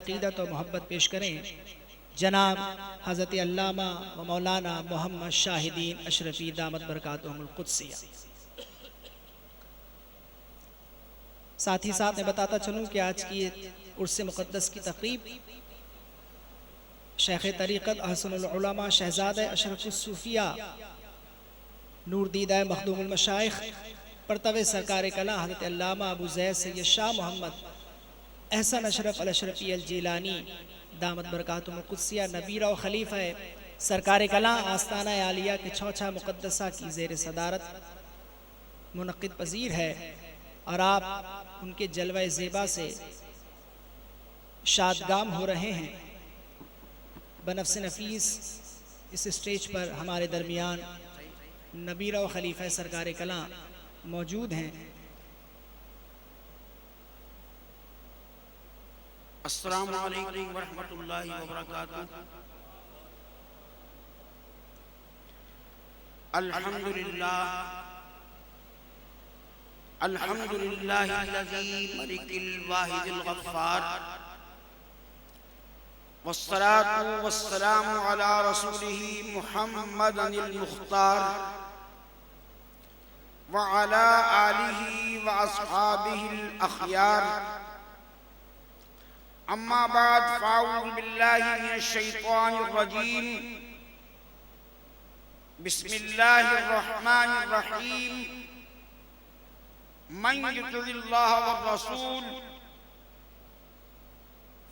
अक़ीदत और मोहब्बत पेश करें जनाब हज़रत अल्लामा व मौलाना मोहम्मद शाहिदीन अशरफी दामत बरकातुहुमुल क़ुद्सिया। साथ ही साथ मैं बताता चलूँ कि आज की उर्स मुक़द्दस की तक़रीब शेख तरीक़त अहसनुल उलमा शहज़ादा अशरफुस सूफ़िया नूर दीदा मखदूमुल मशाइख़ परतवे सरकार कला हज़रत अल्लामा अबू ज़ैद सैयद शाह मोहम्मद एहसन अशरफ अल अशरफी अल जीलानी दामत बरकातुहुमुल क़ुद्सिया नबीरा व खलीफ़ा सरकार कला आस्ताना आलिया के चौथा मुक़द्दसा की ज़ेर सदारत मुनक़्क़िद पज़ीर है और आप उनके जलवा ज़ेबा से शादगाम हो रहे हैं। बनफ्स नफीस इस स्टेज पर हमारे दरमियान नबीरा व खलीफ़ा सरकार कला मौजूद हैं। अस्सलामु अलैकुम व रहमतुल्लाहि व बरकातुहू। अल्हम्दुलिल्लाहिल्लज़ी मलिकिल वाहिदिल गफ्फार वस्सलातु वस्सलामु अला रसूलिही मुहम्मदिल मुख्तार व अला आलिही व अस्हाबिहिल अख़यार। अम्मा बाद फ़अऊज़ु बिल्लाहि मिनश शैतानिर रजीम। बिस्मिल्लाहिर रहमानिर रहीम। मन युतिइल्लाह वर रसूल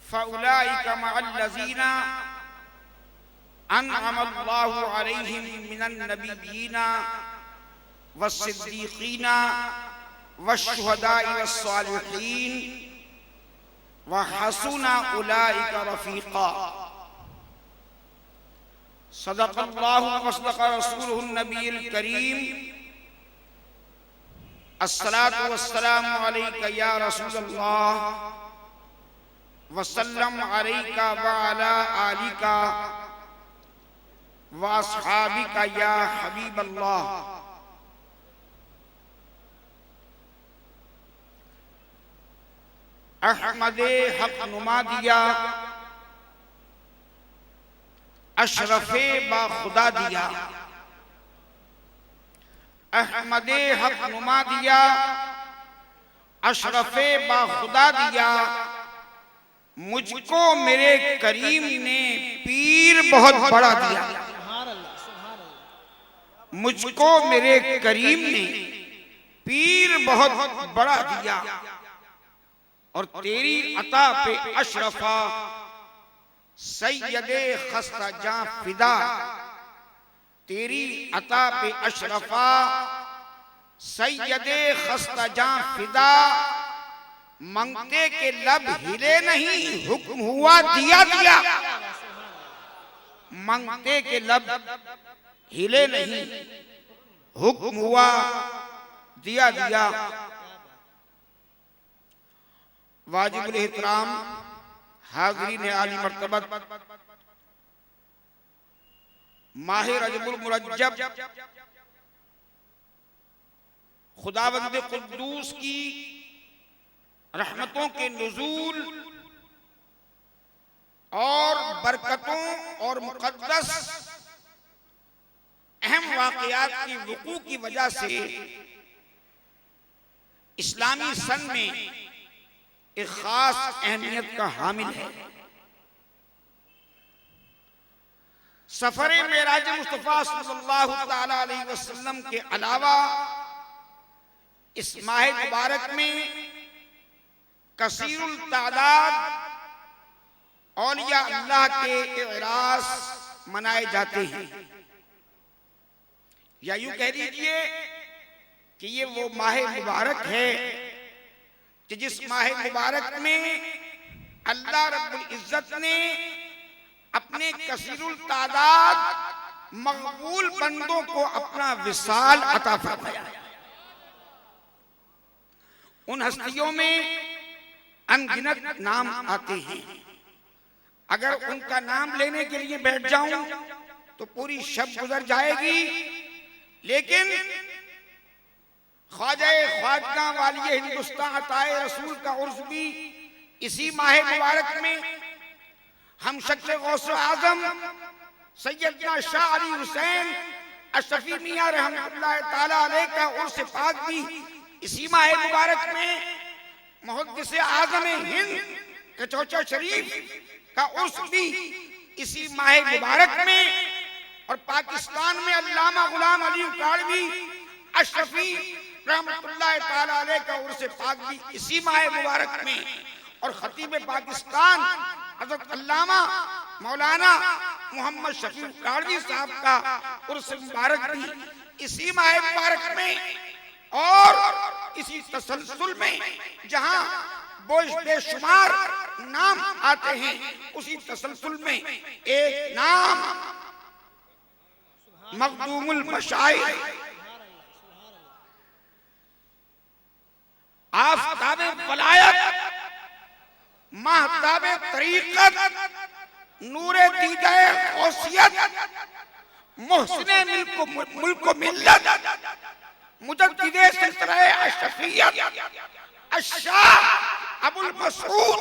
फ़उलाइका मअल्लज़ीना अनअमल्लाहु अलैहिम मिनन नबिय्यीना वस्सिद्दीक़ीना वश्शुहदाኢ वस्सालिहीन व हसुना उलाइका रफ़ीक़ा। सदक़ल्लाहु व सदक़ रसूलुहुन नबियुल करीम। अस्सलातु वस्सलामु अलैका या रसूलल्लाह वसल्लम अलैका व अला आलिका व अस्हाबिका या हबीबल्लाह। अहमदे हक नुमा दिया, अशरफे बा खुदा दिया। अहमदे हक नुमा दिया, अशरफे बा खुदा दिया। मुझको मेरे करीम ने पीर बहुत बड़ा दिया। मुझको मेरे करीम ने पीर बहुत बड़ा दिया और तेरी अता पे अशरफा सैयदे खस्ता जां फिदा। तेरी अता पे अशरफा सैयदे खस्ता जां फिदा। मंगते के लब हिले नहीं, हुक्म हुआ दिया दिया। मंगते के लब हिले नहीं, हुक्म हुआ दिया दिया। वाजिबुल एहतराम हाज़रीन आली मर्तबत, माह रजबुल मुरज्जब खुदावंद कुद्दूस की रहमतों के नुज़ूल और बरकतों और मुक़द्दस अहम वाक़यात की वक़ू की वजह से इस्लामी सन में एक खास अहमियत का हामिल है। सफरे मेराज मुस्तफ़ा सल्लल्लाहु तआला अलैहि वसल्लम के अलावा इस माह मुबारक में कसीरुल तादाद औलिया अल्लाह के इरास मनाए जाते हैं। या यूं कह दीजिए कि ये वो माह मुबारक है कि जिस माह मुबारक में अल्लाह रब्बुल इज्जत ने अपने कसीरुल तादाद मकबूल बंदों को अपना विसाल अता फरमाया। उन हस्तियों में अनगिनत नाम आते हैं। अगर उनका नाम लेने के लिए बैठ जाऊं तो पूरी शब गुजर जाएगी, लेकिन ख्वाजा ख्वाजा वाली हिंदुस्तान अताए रसूल का उर्स भी इसी माह मुबारक में हम शख्स गौस आजम सैयदना शाह अली हुसैन अशरफी मियां रहमतुल्लाह ताला अलैह का उर्स पाक भी इसी माह मुबारक में, मुहद्दिस आज़म हिंद कचौचा शरीफ का उर्स भी इसी माह मुबारक में, और पाकिस्तान में अल्लामा गुलाम अली उकाड़वी अशरफी रहमतुल्लाह ताला अलैह का उर्स पाक भी इसी माह मुबारक में, और खतीब पाकिस्तान हज़रत अल्लामा मौलाना मोहम्मद शफी उकाड़वी साहब का उर्स मुबारक भी इसी माह मुबारक में। और इसी तसलसल में जहां बेशुमार नाम आते हैं, उसी तसलसल में एक नाम मखदूमुल मशाइख, आफताबे वलायत, महताबे तरीक़त, नूरे दीदाए गौसियत, मुहसिने मुल्क मिल्लत, मुजद्दिदे सिलसिलाए अशरफियत, अशाह अबुल मसूद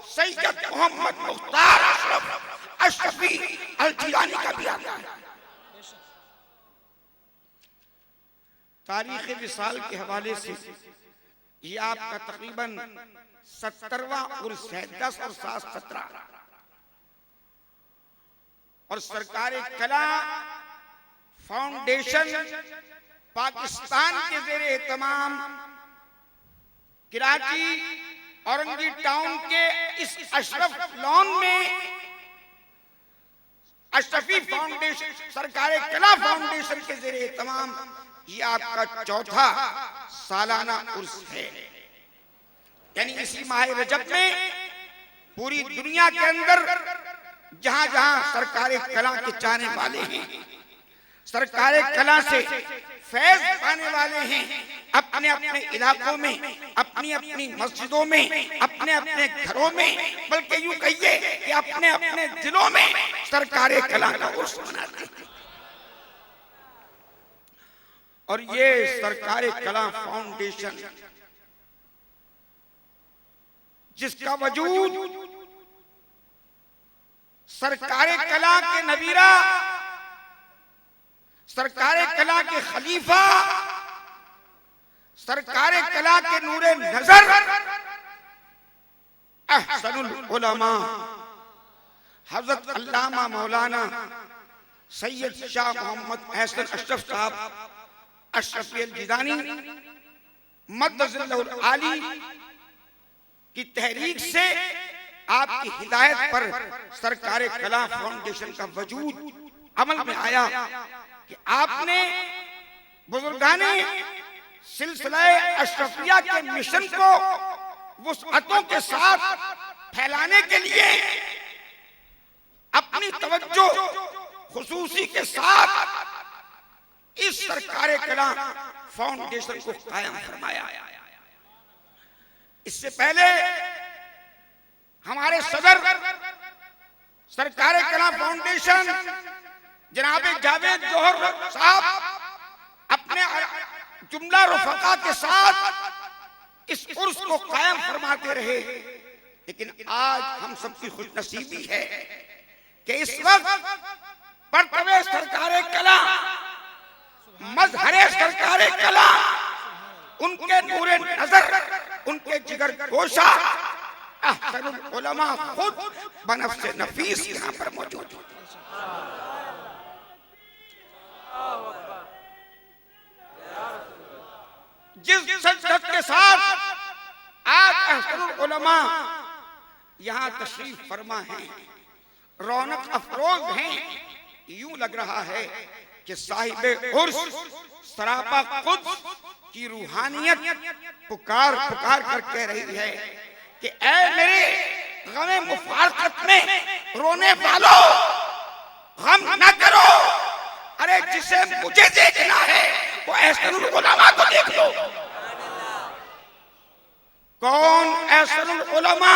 सैयद मोहम्मद मुख्तार अशरफ अशरफी अल जिलानी का भी आता है। तारीख़ विसाल के हवाले से ये आपका तकरीबन 70वां उर्स है, 10 और 7 17, और सरकारे कला फाउंडेशन पाकिस्तान के ज़ेरे एहतमाम कराची औरंगी टाउन के इस अशरफ लॉन में अशरफी फाउंडेशन, सरकारे कला फाउंडेशन के ज़ेरे एहतमाम ये आपका चौथा सालाना उर्स है। यानी इसी माह रजब में पूरी दुनिया के अंदर जहां जहां सरकारे कला के चाहने वाले हैं, सरकारे कला से फैज पाने वाले हैं, अपने अपने इलाकों में, अपनी अपनी मस्जिदों में, अपने अपने घरों में, बल्कि यूं कहिए कि अपने अपने दिलों में सरकारे कला का उर्स मनाते हैं। और ये सरकारे कला फाउंडेशन जिसका वजूद सरकारे कला के नबीरा, सरकारे कला के खलीफा, सरकारे कला के नूरे नजर अहसनुल उलमा हजरत अल्लामा मौलाना सैयद शाह मोहम्मद अहसन अशरफ साहब अशरफी अल जिलानी मद्दज़िल्लहुल आली की तहरीक से, आपकी हिदायत पर सरकारे कला फाउंडेशन का वजूद अमल में आया कि आपने बुजुर्गाने सिलसिलाए अशरफिया के मिशन को वुसअतों के साथ फैलाने के लिए अपनी तवज्जो खुसूसी के साथ इस सरकारे कला फाउंडेशन को कायम फरमाया। इससे पहले हमारे सदर सरकारे कला फाउंडेशन जनाब जावेद जोहर साहब अपने जुमला रफका के साथ इस उर्स को कायम फरमाते रहे, लेकिन आज हम सबकी खुशनसीबी है कि इस वक्त बरतवे सरकारे कला, मजहरे सरकारे कला, उनके नूरे नजर, उनके जिगर गोशा अहसनुल उलमा खुद बनफ्से नफीस यहाँ पर मौजूद है। जिस सजदत के साथ आज अहसनुल उलमा यहाँ तशरीफ फरमा है, रौनक अफरोज हैं, यूं लग रहा है कि साहिबे उर्स सरापा कुद्स की रूहानियत पुकार पुकार कर कह रही है कि ऐ मेरे गमे मुफारकत में रोने वालों, गम न करो, अरे जिसे मुझे देखना है वो अहसनुल उलमा को देख लो। कौन अहसनुल उलमा?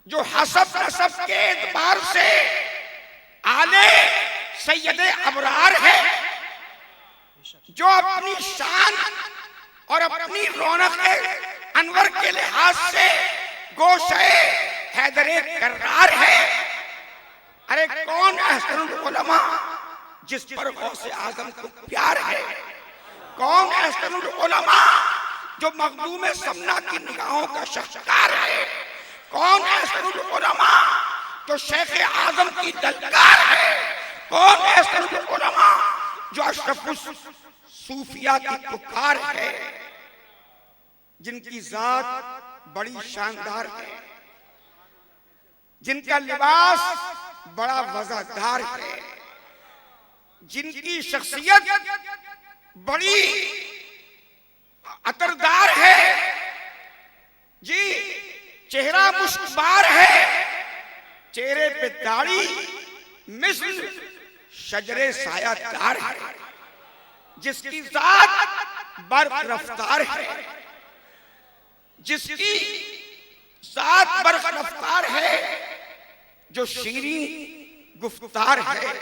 जो हसब नसब के एतबार से आले सैयदे अबरार है, जो अपनी शान और अपनी रौनक अनवर के लिहाज से गोशे हैदरे कर्रार है। अरे कौन अहसनुल उलमा जिस पर गौसे आजम को प्यार है? कौन अहसनुल उलमा जो मखदूम समना की निगाहों का शख्सकार है? कौन अहसनुल उलमा जो शेख आजम की दलकार है? कौन अहसनुल उलमा जो अशरफुस सूफिया की पुकार है? जिनकी जात बड़ी शानदार है, जिनका लिबास बड़ा वज़ादार है, जिनकी शख्सियत बड़ी अतरदार है जी, चेहरा मुश्कबार है, चेहरे पे दाढ़ी मिस्ल शजरे सायादार है, जिसकी जात बर्फ रफ्तार है, जिसकी जात बर्फ रफ्तार है, जो शीरी गुफ्तार है,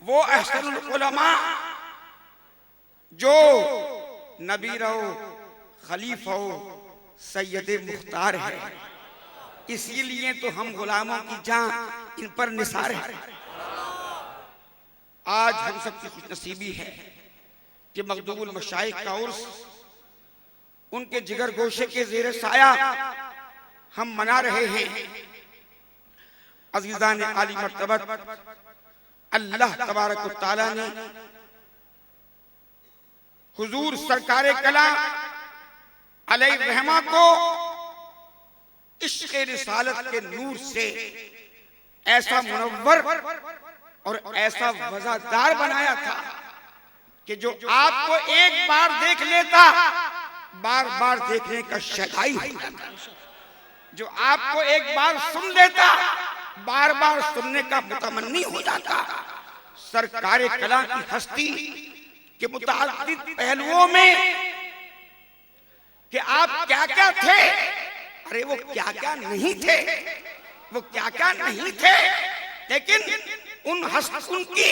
वो अहसनुल उलमा जो नबी रहो खलीफा हो सैयद मुख्तार है। इसीलिए तो हम गुलामों की जान इन पर निसार है। आज हम सबकी खुशनसीबी है कि मखदूमुल मशाइख का उर्स उनके जिगर गोशे के ज़ेरे साया हम मना रहे हैं। अज़ीज़ान आली मर्तबत अल्लाह तबारक व तआला ने हुजूर सरकारे कला अलैहि रहमा को इश्क़ रिसालत के नूर से ऐसा मुनव्वर और ऐसा वज़ादार बनाया था कि जो आपको एक बार देख लेता बार बार देखने का शगाई हो जाता, जो आपको एक बार सुन लेता बार बार सुनने का मुतमन्नी हो जाता। सरकारे कला की हस्ती के मुताल्लिक़ पहलुओं में कि आप क्या क्या थे, अरे वो क्या क्या नहीं थे, वो क्या क्या नहीं थे, लेकिन उनकी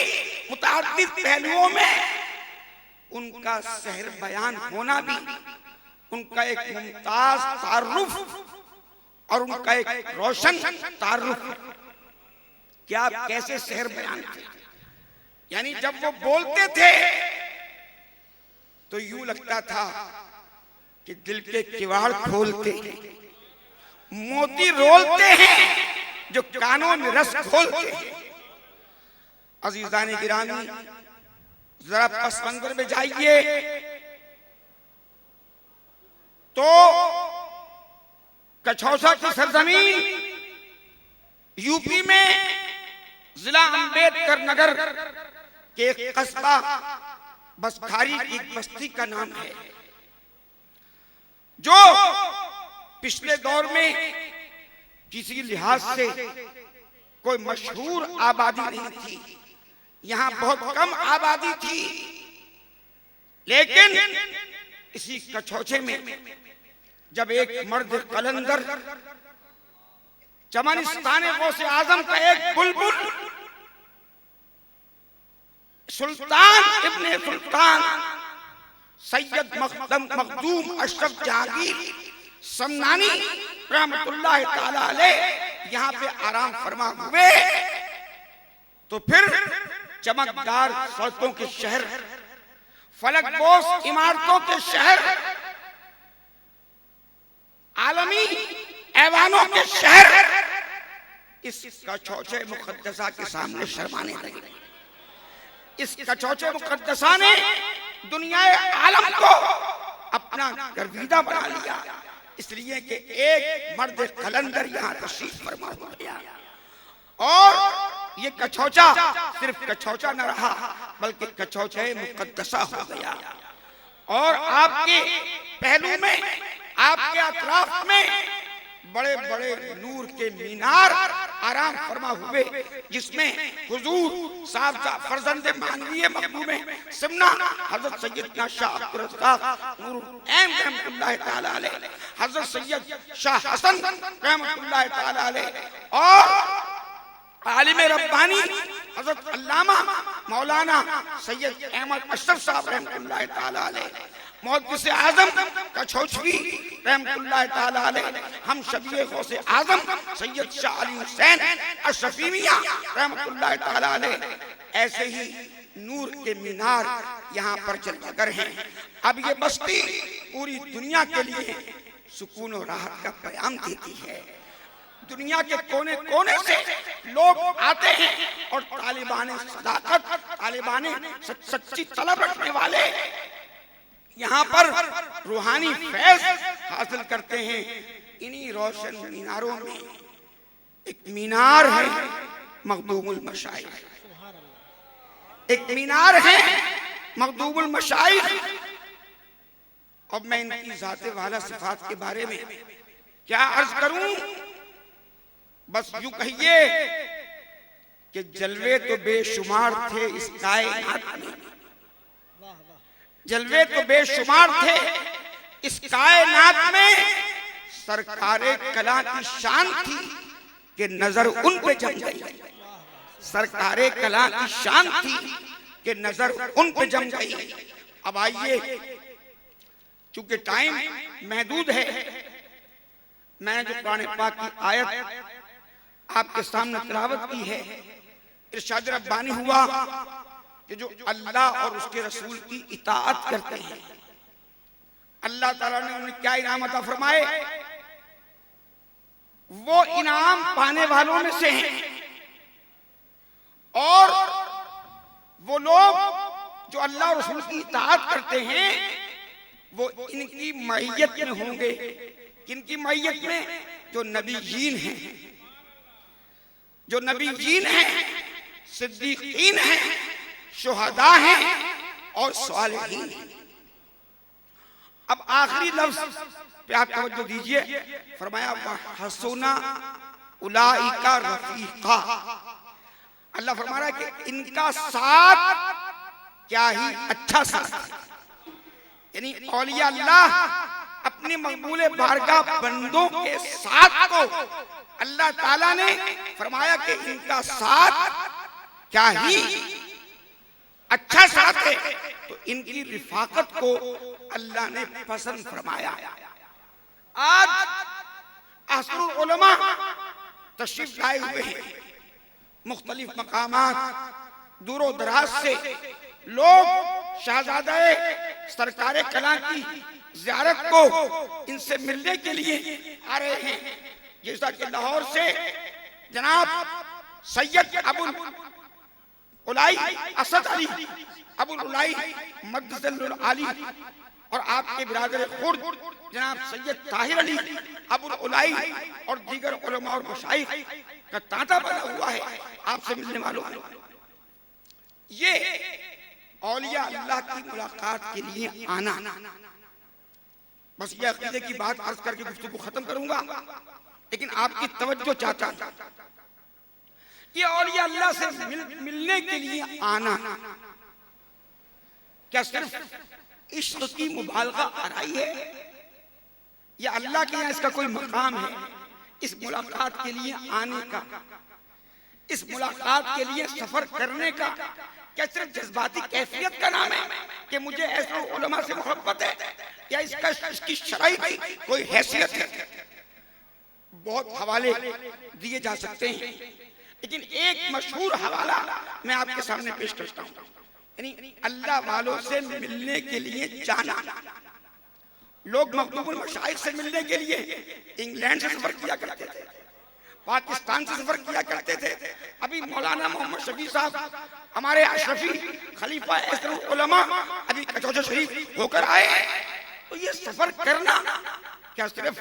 मुताल्लिक़ पहलुओं में उनका सहर बयान होना भी उनका एक मुमताज तारुफ और उनका एक रोशन तारुफ। क्या आप कैसे सहर बयान थे, यानी जब वो बोलते थे तो यूं लगता था कि दिल के किवाड़ खोलते हैं, मोती रोलते हैं जो कानों में रस खोलते हैं। अज़ीज़ान गिरामी जरा पस मंजर में जाइए तो कछौसा की सरजमीन यूपी में जिला अम्बेडकर नगर के एक कस्बा बसखारी की बस्ती का नाम है, जो पिछले दौर में किसी लिहाज से कोई मशहूर आबादी नहीं थी। यहां बहुत कम आबादी थी, लेकिन इसी कछौचे में जब एक मर्द कलंदर चमनिस्तान गौसे आजम का एक बुलबुल सुल्तान इब्ने सुल्तान सैयद मखदूम अशरफ जहांगीर समनानी रहमतुल्लाह ताला अलैह यहाँ पे आराम फरमा हुए, तो फिर चमकदार सड़कों के शहर, फलकबोस इमारतों के शहर, आलमी ऐवानों के शहर इस कछौचे मुकद्दसा के सामने शर्माने लगे। इस कछौचे मुकद्दसा ने दुनिया आलम को अपना गर्विदा बना लिया, इसलिए कि एक मर्द कलंदर यहाँ तशरीफ फरमा हो गया। और ये कछौचा सिर्फ कछौचा न रहा बल्कि कछौचे मुकद्दसा हो गया। और आपके पहलू में, आपके अतराफ में बड़े बड़े नूर के मीनार आराम फरमा हुए, जिसमें हुजूर साहब फरजंदे मानवीय मखदूमे सिमना हजरत सैयदना शाह अब्दुल रज़्ज़ाक़ नूरुल ऐन रहमतुल्लाह ताला अलैह, हजरत सैयद शाह हसन रहमतुल्लाह ताला अलैह और आलिम रब्बानी हजरत अल्लामा मौलाना सैयद अहमद अशरफ साहब रहमतुल्लाह ताला अलैह मुहद्दिस आजम कछोछवी रहमतुल्लाह ताला अलैह, हम शबीए गौसे आजम सैयद शाह अली हुसैन अशरफी मियां रहमतुल्लाह ताला अलैह, ऐसे ही नूर के मीनार यहाँ पर जलवागर हैं। अब ये बस्ती पूरी दुनिया के लिए सुकून और राहत का पैगाम देती है। दुनिया के कोने कोने से लोग आते हैं और तालिबान सदाकत, तालिबान सच्ची तलब रखने वाले यहाँ पर रूहानी फैज हासिल करते हैं। इन्हीं रोशन मीनारों में एक मीनार है मखदूमुल मशाइख, एक मीनार है मखदूमुल मशाइख। अब मैं इनकी जाते वाला सिफात के बारे में क्या अर्ज करूं, बस यूं कहिए कि जलवे तो बेशुमार थे इस कायनात में, जलवे तो बेशुमार थे इस कायनात में, सरकारे कला की शान थी कि नजर उन पे जम गई, सरकारे कला की शान थी कि नजर उन पे जम गई। अब आइए, चूंकि टाइम महदूद है, मैंने जो कुरान पाक की आयत आपके सामने तिलावत की है, इरशाद रब्बानी हुआ कि जो अल्लाह और उसके रसूल की इताअत करते हैं, अल्लाह ताला ने उन्हें क्या इनाम अता फरमाए, वो इनाम पाने वालों में से हैं। और वो लोग जो अल्लाह और रसूल की इताअत करते हैं वो इनकी मैयत में होंगे। किनकी मैयत में? जो नबीयीन हैं, जो नबीयीन हैं, सिद्दीकीन हैं, शुहदा हैं और सालिहीन हैं। अब आखिरी लफ्ज पे आप तवज्जो दीजिए, फरमाया हसुना उलाइका रफीका। अल्लाह फरमा रहा है कि इनका साथ क्या ही अच्छा साथ है। यानी औलिया अल्लाह अपनी मकबूल बारगाह बंदों के साथ को अल्लाह ताला ने फरमाया कि इनका साथ क्या ही अच्छा साथ है, तो इनकी रिफाकत को अल्लाह ने पसंद फरमाया। आज असरुल उलमा तशरीफ लाए हुए हैं, मुख्तलिफ मकामात दूरो दराज से लोग शहजादा सरकारे कला की ज़ियारत को इनसे मिलने के लिए आ रहे हैं। जैसा कि लाहौर से जनाब सैयद अबुल उलाई असद अली अबुल उलाई मद्दसुल आली और आपके बिरादर खुर्द जनाब सैयद ताहिर अली अबुल उलाई और दीगर उलमा और मशाइख का तांता बना हुआ है आपसे मिलने वालों। ये औलिया अल्लाह की मुलाकात के लिए आना, बस ये अकीदे की बात अर्ज करके गुफ्तगू खत्म करूंगा, लेकिन आपकी तवज्जो चाहता हूं। ये औलिया अल्लाह से मिलने के लिए आना क्या सिर्फ इश्क की मुबालगा आराई है, या अल्लाह के यहाँ इसका कोई मकाम है? इस मुलाकात के लिए आने का, इस मुलाकात के लिए सफर करने का क्या सिर्फ जज्बाती कैफियत का नाम है कि मुझे ऐसे उलमा से मोहब्बत है, या इसका इसकी शरई की कोई हैसियत है? बहुत हवाले दिए जा सकते हैं, लेकिन एक मशहूर हवाला मैं आपके सामने पेश करता हूँ। यानी अल्लाह वालों से मिलने के लिए जाना। लोग मखदूमुल मशाइख से मिलने के लिए इंग्लैंड से सफर किया करते थे, पाकिस्तान से सफर किया करते थे। अभी मौलाना मोहम्मद शफी साहब हमारे अशरफी खलीफा असरुल उलमा अभी कचौजा शरीफ होकर आए हैं। तो ये सफर करना क्या सिर्फ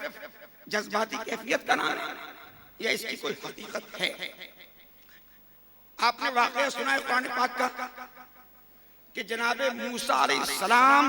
जज्बाती कैफियत का नाम है, या इसकी कोई हकीकत है? आपने वाकया सुना है कुरान पाक का कि जनाबे मूसा अलैहिस्सलाम